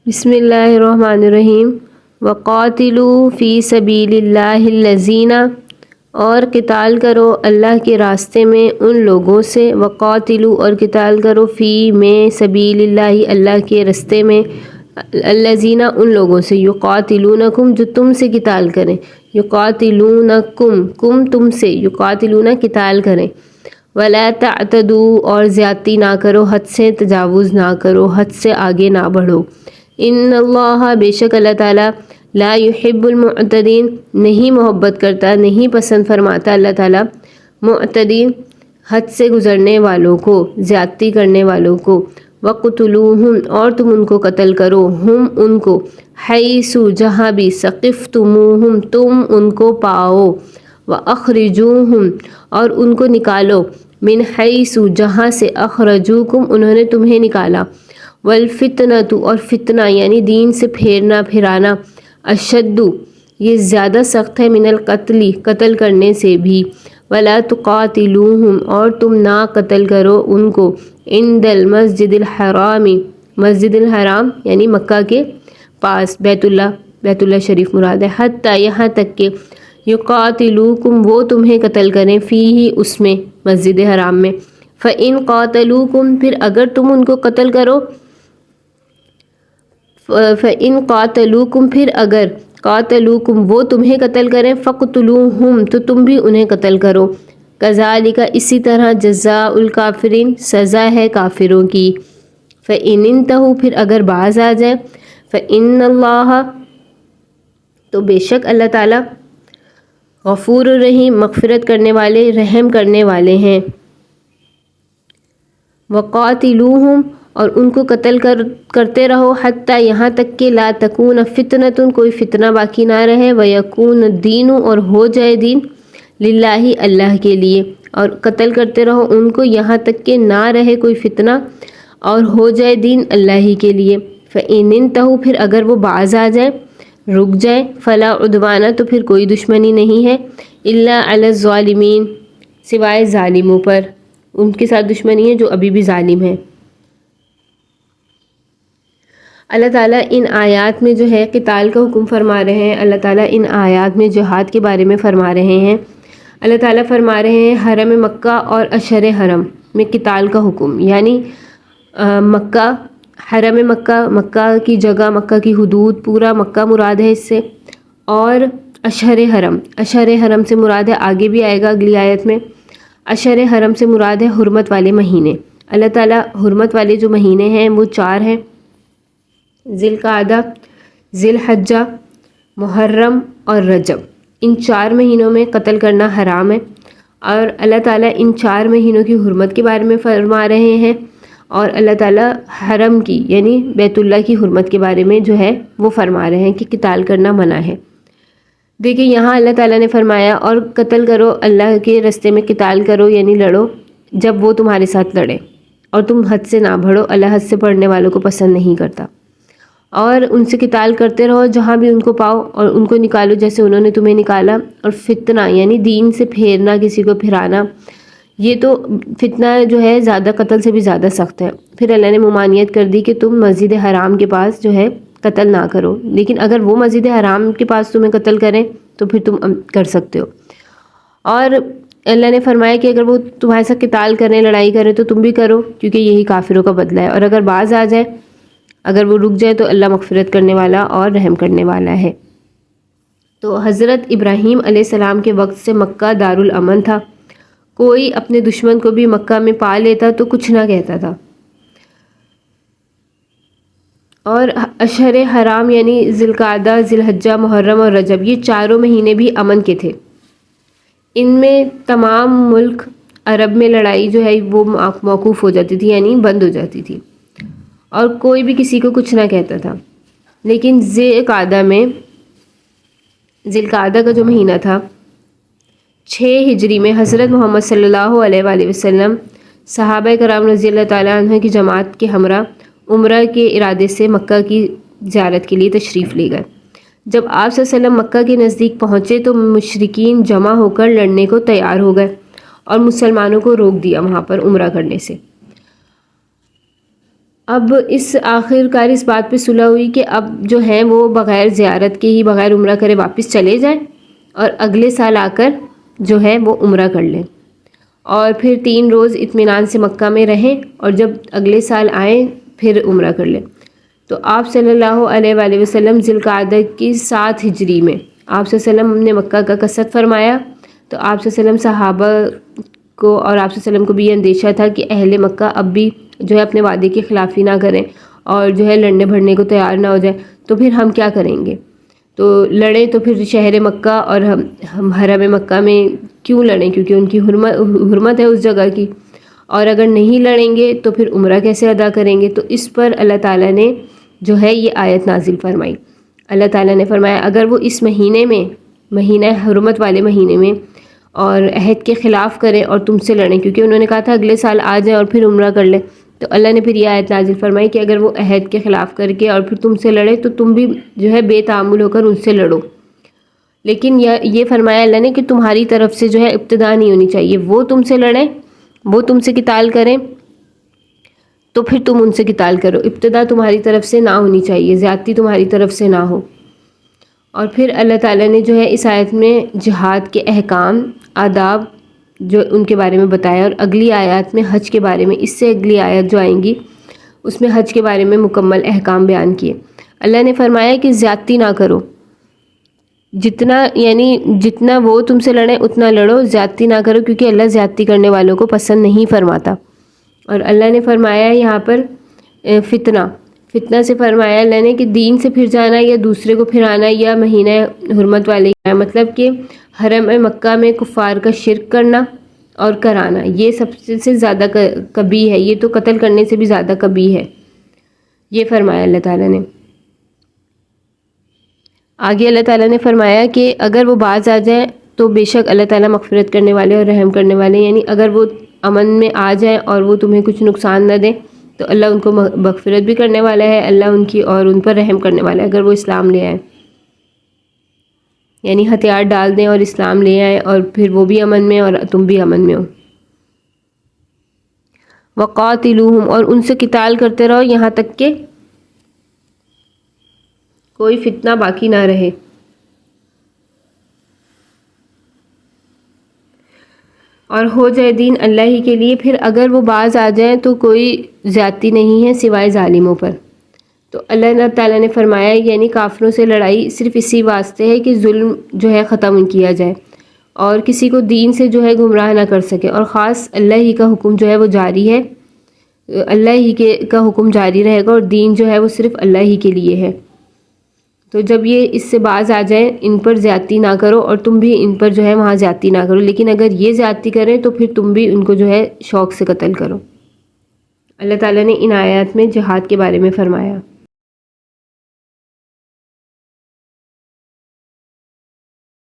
بسم اللہ الرحمن الرحیم وقاتلوا فی سبیل اللہ الذین، اور قتال کرو اللہ کے راستے میں ان لوگوں سے، وقاتلوا اور قتال کرو فی میں سبیل اللہ اللہ کے راستے میں، الذین ان لوگوں سے، یقاتلونکم جو تم سے قتال کریں، یقاتلونکم کم تم سے، یقاتلون قتال کریں، ولا تعتدوا اور زیادتی نہ کرو، حد سے تجاوز نہ کرو، حد سے آگے نہ بڑھو، ان اللہ بے شک اللہ تعالیٰ لا یحب المعتدین نہیں محبت کرتا، نہیں پسند فرماتا اللہ تعالیٰ معتدین حد سے گزرنے والوں کو، زیادتی کرنے والوں کو، وقتلوہم اور تم ان کو قتل کرو، ہم ان کو، حیث جہاں بھی، ثقفتموہم تم ان کو پاؤ، واخرجوہم اور ان کو نکالو، من حیث جہاں سے، اخرجوکم انہوں نے تمہیں نکالا، والفتنۃ اور فتنہ یعنی دین سے پھیرنا پھرانا، اشد یہ زیادہ سخت ہے، من القتل قتل کرنے سے بھی، ولا تقاتلوہم اور تم نہ قتل کرو ان کو، عند المسجد الحرام مسجد الحرام یعنی مکہ کے پاس، بیت اللہ شریف مراد ہے، حتی یہاں تک کہ یقاتلوکم وہ تمہیں قتل کریں، فیہ اس میں مسجد حرام میں، فإن قاتلوکم پھر اگر تم ان کو قتل کرو، فإن قاتلوکم پھر اگر قاتلوکم وہ تمہیں قتل کریں، فقتلوہم تو تم بھی انہیں قتل کرو، کذالک اسی طرح جزاء الکافرین سزا ہے کافروں کی، فإن انتہوا پھر اگر باز آ جائیں، فإن اللہ تو بے شک اللہ تعالیٰ غفور الرحیم مغفرت کرنے والے رحم کرنے والے ہیں، وقاتلوہم اور ان کو قتل کرتے رہو، حتیٰ یہاں تک کہ لا تکون فتنۃ کوئی فتنہ باقی نہ رہے، ویکون الدین اور ہو جائے دین، للہ اللہ کے لیے، اور قتل کرتے رہو ان کو یہاں تک کہ نہ رہے کوئی فتنہ اور ہو جائے دین اللہ ہی کے لیے، فإن انتہوا پھر اگر وہ باز آ جائیں رک جائیں، فلا عدوان تو پھر کوئی دشمنی نہیں ہے، الا علی الظالمین سوائے ظالموں پر، ان کے ساتھ دشمنی ہے جو ابھی بھی ظالم ہیں۔ اللہ تعالیٰ ان آیات میں جو ہے قتال کا حکم فرما رہے ہیں، اللہ تعالیٰ ان آیات میں جہاد کے بارے میں فرما رہے ہیں، اللہ تعالیٰ فرما رہے ہیں حرم مکہ اور اشہر حرم میں قتال کا حکم، یعنی مکہ، حرم مکہ، مکہ کی جگہ، مکہ کی حدود، پورا مکہ مراد ہے اس سے، اور اشہر حرم سے مراد ہے، آگے بھی آئے گا اگلی آیت میں، اشہر حرم سے مراد ہے حرمت والے مہینے، اللہ تعالیٰ حرمت والے جو مہینے ہیں وہ 4 ہیں، ذی القعدہ، ذی الحجہ، محرم اور رجب، ان 4 مہینوں میں قتل کرنا حرام ہے، اور اللہ تعالیٰ ان 4 مہینوں کی حرمت کے بارے میں فرما رہے ہیں، اور اللہ تعالیٰ حرم کی یعنی بیت اللہ کی حرمت کے بارے میں جو ہے وہ فرما رہے ہیں کہ قتال کرنا منع ہے۔ دیکھیں یہاں اللہ تعالیٰ نے فرمایا اور قتل کرو اللہ کے راستے میں، قتال کرو یعنی لڑو جب وہ تمہارے ساتھ لڑے، اور تم حد سے نہ بڑھو، اللہ حد سے بڑھنے والوں کو پسند نہیں کرتا، اور ان سے قتال کرتے رہو جہاں بھی ان کو پاؤ، اور ان کو نکالو جیسے انہوں نے تمہیں نکالا، اور فتنہ یعنی دین سے پھیرنا، کسی کو پھرانا، یہ تو فتنہ جو ہے زیادہ قتل سے بھی زیادہ سخت ہے، پھر اللہ نے ممانعت کر دی کہ تم مسجد حرام کے پاس جو ہے قتل نہ کرو، لیکن اگر وہ مسجد حرام کے پاس تمہیں قتل کریں تو پھر تم کر سکتے ہو، اور اللہ نے فرمایا کہ اگر وہ تمہارے ساتھ قتال کریں، لڑائی کریں تو تم بھی کرو، کیونکہ یہی کافروں کا بدلہ ہے، اور اگر باز آ جائے، اگر وہ رک جائے تو اللہ مغفرت کرنے والا اور رحم کرنے والا ہے۔ تو حضرت ابراہیم علیہ السلام کے وقت سے مکہ دارالامن تھا، کوئی اپنے دشمن کو بھی مکہ میں پا لیتا تو کچھ نہ کہتا تھا، اور اشہر حرام یعنی ذی القعدہ، ذی الحجہ، محرم اور رجب، یہ 4 مہینے بھی امن کے تھے، ان میں تمام ملک عرب میں لڑائی جو ہے وہ موقوف ہو جاتی تھی یعنی بند ہو جاتی تھی، اور کوئی بھی کسی کو کچھ نہ کہتا تھا، لیکن ذی القعدہ کا جو مہینہ تھا 6 ہجری میں حضرت محمد صلی اللہ علیہ وآلہ وسلم صحابہ کرام رضی اللہ تعالیٰ عنہ کی جماعت کے ہمراہ عمرہ کے ارادے سے مکہ کی زیارت کے لیے تشریف لے گئے۔ جب آپ صلی اللہ علیہ وسلم مکہ کے نزدیک پہنچے تو مشرکین جمع ہو کر لڑنے کو تیار ہو گئے، اور مسلمانوں کو روک دیا وہاں پر عمرہ کرنے سے، اب اس آخر کار اس بات پہ صلح ہوئی کہ اب جو ہیں وہ بغیر زیارت کے ہی بغیر عمرہ کرے واپس چلے جائیں اور اگلے سال آ کر جو ہے وہ عمرہ کر لیں، اور پھر 3 روز اطمینان سے مکہ میں رہیں اور جب اگلے سال آئیں پھر عمرہ کر لیں۔ تو آپ صلی اللہ علیہ وآلہ وسلم ذی القعدہ کی 7 ہجری میں آپ صلی اللہ علیہ وسلم نے مکہ کا قصد فرمایا۔ تو آپ صلی اللہ علیہ وسلم صحابہ کو اور آپ صلی اللہ علیہ وسلم کو بھی یہ اندیشہ تھا کہ اہل مکہ اب بھی جو ہے اپنے وعدے کی خلافی نہ کریں اور جو ہے لڑنے بھڑنے کو تیار نہ ہو جائیں، تو پھر ہم کیا کریں گے؟ تو لڑیں تو پھر شہر مکہ اور ہم حرم مکہ میں کیوں لڑیں، کیونکہ ان کی حرمت ہے اس جگہ کی، اور اگر نہیں لڑیں گے تو پھر عمرہ کیسے ادا کریں گے؟ تو اس پر اللہ تعالیٰ نے جو ہے یہ آیت نازل فرمائی۔ اللہ تعالیٰ نے فرمایا اگر وہ اس مہینے میں، مہینہ حرمت والے مہینے میں، اور عہد کے خلاف کریں اور تم سے لڑیں، کیونکہ انہوں نے کہا تھا اگلے سال آ جائیں اور پھر عمرہ کر لیں، تو اللہ نے پھر یہ آیت نازل فرمائی کہ اگر وہ عہد کے خلاف کر کے اور پھر تم سے لڑے تو تم بھی جو ہے بے تعامل ہو کر ان سے لڑو، لیکن یہ فرمایا اللہ نے کہ تمہاری طرف سے جو ہے ابتدا نہیں ہونی چاہیے، وہ تم سے لڑیں، وہ تم سے قتال کریں تو پھر تم ان سے قتال کرو، ابتدا تمہاری طرف سے نہ ہونی چاہیے، زیادتی تمہاری طرف سے نہ ہو۔ اور پھر اللہ تعالیٰ نے جو ہے اس آیت میں جہاد کے احکام، آداب جو ان کے بارے میں بتایا، اور اگلی آیات میں حج کے بارے میں، اس سے اگلی آیت جو آئیں گی اس میں حج کے بارے میں مکمل احکام بیان کیے۔ اللہ نے فرمایا کہ زیادتی نہ کرو، جتنا وہ تم سے لڑیں اتنا لڑو، زیادتی نہ کرو، کیونکہ اللہ زیادتی کرنے والوں کو پسند نہیں فرماتا۔ اور اللہ نے فرمایا یہاں پر فتنہ سے فرمایا اللہ نے کہ دین سے پھر جانا یا دوسرے کو پھرانا یا مہینہ حرمت والے، مطلب کہ حرم مکہ میں کفار کا شرک کرنا اور کرانا، یہ سب سے زیادہ کبیح ہے، یہ تو قتل کرنے سے بھی زیادہ کبیح ہے، یہ فرمایا اللہ تعالیٰ نے۔ آگے اللہ تعالیٰ نے فرمایا کہ اگر وہ باز آ جائیں تو بے شک اللہ تعالیٰ مغفرت کرنے والے اور رحم کرنے والے، یعنی اگر وہ امن میں آ جائیں اور وہ تمہیں کچھ نقصان نہ دیں تو اللہ ان کو مغفرت بھی کرنے والا ہے، اللہ ان کی اور ان پر رحم کرنے والا ہے۔ اگر وہ اسلام لے آئیں، یعنی ہتھیار ڈال دیں اور اسلام لے آئیں، اور پھر وہ بھی امن میں اور تم بھی امن میں ہو۔ وقاتلوہم، اور ان سے قتال کرتے رہو یہاں تک کہ کوئی فتنہ باقی نہ رہے۔ اور ہو جائے دین اللہ ہی کے لیے، پھر اگر وہ باز آ جائیں تو کوئی زیادتی نہیں ہے سوائے ظالموں پر۔ تو اللہ تعالیٰ نے فرمایا یعنی کافروں سے لڑائی صرف اسی واسطے ہے کہ ظلم جو ہے ختم کیا جائے اور کسی کو دین سے جو ہے گمراہ نہ کر سکے، اور خاص اللہ ہی کا حکم جو ہے وہ جاری ہے، اللہ ہی کا حکم جاری رہے گا، اور دین جو ہے وہ صرف اللہ ہی کے لیے ہے۔ تو جب یہ اس سے باز آ جائیں ان پر زیادتی نہ کرو اور تم بھی ان پر جو ہے وہاں زیادتی نہ کرو، لیکن اگر یہ زیادتی کریں تو پھر تم بھی ان کو جو ہے شوق سے قتل کرو۔ اللہ تعالیٰ نے ان آیات میں جہاد کے بارے میں فرمایا۔